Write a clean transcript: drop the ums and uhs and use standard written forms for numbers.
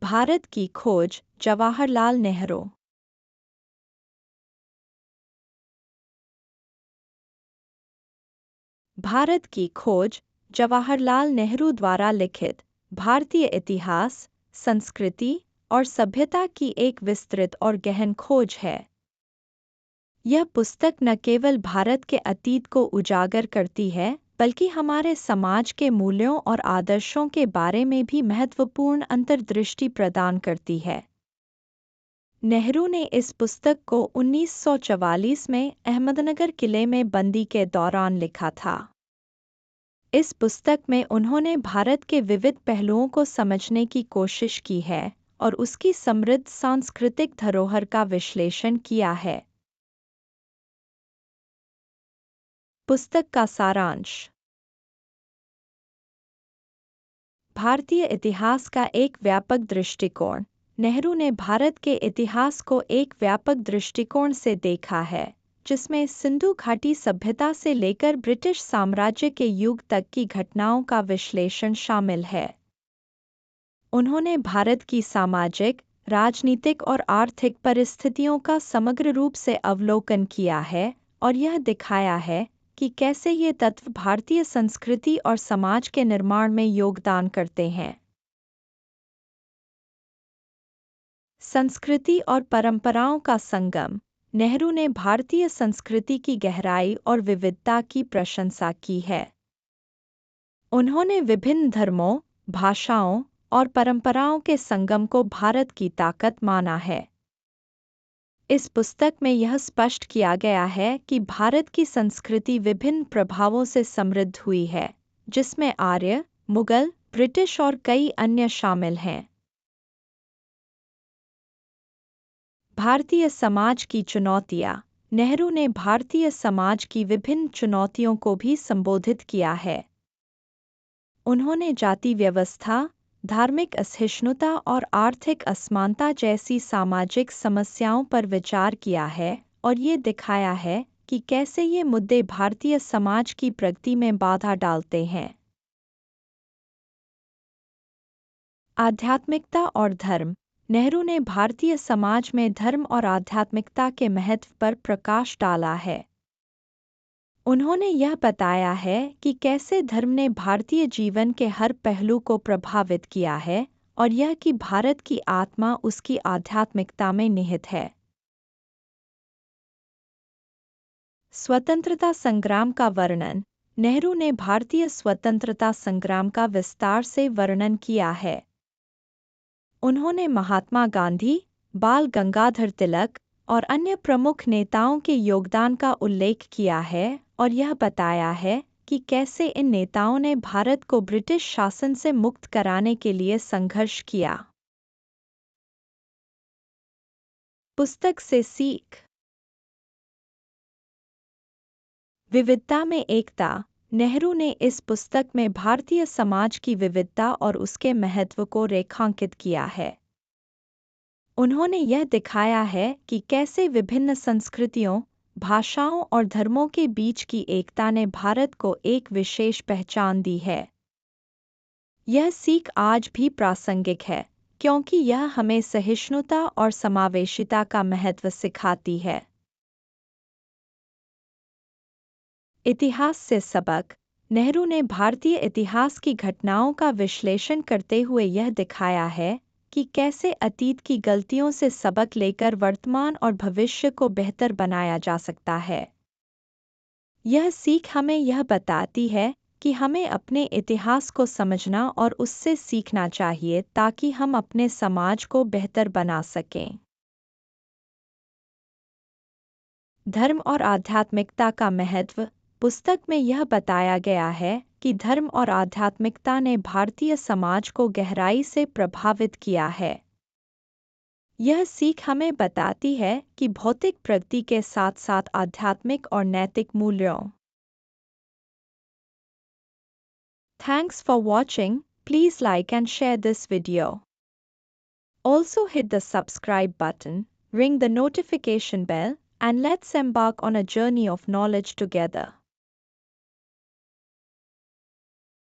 भारत की खोज जवाहरलाल नेहरू। भारत की खोज जवाहरलाल नेहरू द्वारा लिखित भारतीय इतिहास, संस्कृति और सभ्यता की एक विस्तृत और गहन खोज है। यह पुस्तक न केवल भारत के अतीत को उजागर करती है, बल्कि हमारे समाज के मूल्यों और आदर्शों के बारे में भी महत्वपूर्ण अंतर्दृष्टि प्रदान करती है। नेहरू ने इस पुस्तक को 1944 में अहमदनगर किले में बंदी के दौरान लिखा था। इस पुस्तक में उन्होंने भारत के विविध पहलुओं को समझने की कोशिश की है और उसकी समृद्ध सांस्कृतिक धरोहर का विश्लेषण किया है। पुस्तक का सारांश। भारतीय इतिहास का एक व्यापक दृष्टिकोण। नेहरू ने भारत के इतिहास को एक व्यापक दृष्टिकोण से देखा है, जिसमें सिंधु घाटी सभ्यता से लेकर ब्रिटिश साम्राज्य के युग तक की घटनाओं का विश्लेषण शामिल है। उन्होंने भारत की सामाजिक, राजनीतिक और आर्थिक परिस्थितियों का समग्र रूप से अवलोकन किया है और यह दिखाया है कि कैसे ये तत्व भारतीय संस्कृति और समाज के निर्माण में योगदान करते हैं। संस्कृति और परंपराओं का संगम। नेहरू ने भारतीय संस्कृति की गहराई और विविधता की प्रशंसा की है। उन्होंने विभिन्न धर्मों, भाषाओं और परंपराओं के संगम को भारत की ताकत माना है। इस पुस्तक में यह स्पष्ट किया गया है कि भारत की संस्कृति विभिन्न प्रभावों से समृद्ध हुई है, जिसमें आर्य, मुगल, ब्रिटिश और कई अन्य शामिल हैं। भारतीय समाज की चुनौतियाँ। नेहरू ने भारतीय समाज की विभिन्न चुनौतियों को भी संबोधित किया है। उन्होंने जाति व्यवस्था, धार्मिक असहिष्णुता और आर्थिक असमानता जैसी सामाजिक समस्याओं पर विचार किया है और ये दिखाया है कि कैसे ये मुद्दे भारतीय समाज की प्रगति में बाधा डालते हैं। आध्यात्मिकता और धर्म। नेहरू ने भारतीय समाज में धर्म और आध्यात्मिकता के महत्व पर प्रकाश डाला है। उन्होंने यह बताया है कि कैसे धर्म ने भारतीय जीवन के हर पहलू को प्रभावित किया है और यह कि भारत की आत्मा उसकी आध्यात्मिकता में निहित है। स्वतंत्रता संग्राम का वर्णन। नेहरू ने भारतीय स्वतंत्रता संग्राम का विस्तार से वर्णन किया है। उन्होंने महात्मा गांधी, बाल गंगाधर तिलक और अन्य प्रमुख नेताओं के योगदान का उल्लेख किया है और यह बताया है कि कैसे इन नेताओं ने भारत को ब्रिटिश शासन से मुक्त कराने के लिए संघर्ष किया। पुस्तक से सीख। विविधता में एकता। नेहरू ने इस पुस्तक में भारतीय समाज की विविधता और उसके महत्व को रेखांकित किया है। उन्होंने यह दिखाया है कि कैसे विभिन्न संस्कृतियों, भाषाओं और धर्मों के बीच की एकता ने भारत को एक विशेष पहचान दी है। यह सीख आज भी प्रासंगिक है, क्योंकि यह हमें सहिष्णुता और समावेशिता का महत्व सिखाती है। इतिहास से सबक। नेहरू ने भारतीय इतिहास की घटनाओं का विश्लेषण करते हुए यह दिखाया है कि कैसे अतीत की गलतियों से सबक लेकर वर्तमान और भविष्य को बेहतर बनाया जा सकता है। यह सीख हमें यह बताती है कि हमें अपने इतिहास को समझना और उससे सीखना चाहिए ताकि हम अपने समाज को बेहतर बना सकें। धर्म और आध्यात्मिकता का महत्व। पुस्तक में यह बताया गया है कि धर्म और आध्यात्मिकता ने भारतीय समाज को गहराई से प्रभावित किया है। यह सीख हमें बताती है कि भौतिक प्रगति के साथ साथ आध्यात्मिक और नैतिक मूल्यों। Thanks for watching. Please like and share this video. Also hit the subscribe button, ring the notification bell, and let's embark on a journey of knowledge together.